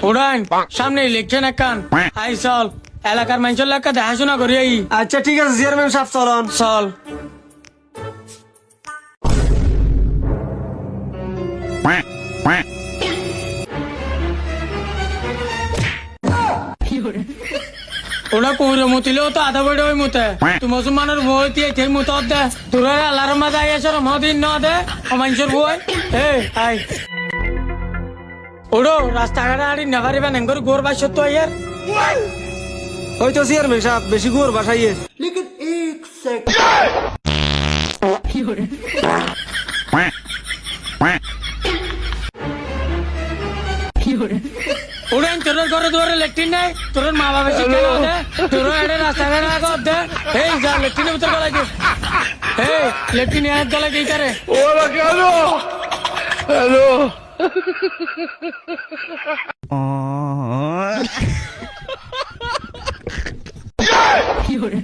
উড়ান সামনে ইলেকশন একখান আই চল এলাকার মানুষের লেখা দেখাশোনা করি আই আচ্ছা ঠিক আছে চেয়ারম্যান সাহেব চলন। চল ওরা কইরে মতিলেও তো আধা বড় ওই মতে তুই মুসলমানের বই দিয়ে তেল মত দে তোরা আল্লাহর মাঝে আইয়াছ মদিন ন দে অমাঞ্চর বই এ আই ওড়ো রাস্তাঘাটে আড়ি নেভারিবা নেঙ্গর গোর বাই সত্য আইয়ার ওই তো চেয়ারম্যান সাহেব বেশি গুড় বাসাইয়ে। উড়ান তোর ঘরে দুয়ারে লেট্রিন নাই তোর মা বাবা শিক্ষা না দে তোর এড়ে রাস্তাঘাটে আগত দে এই যা লেট্রিনের ভিতর গলাই দে এই লেট্রিন এক গলাই দিই তারে ওরা কেন হ্যালো কি hore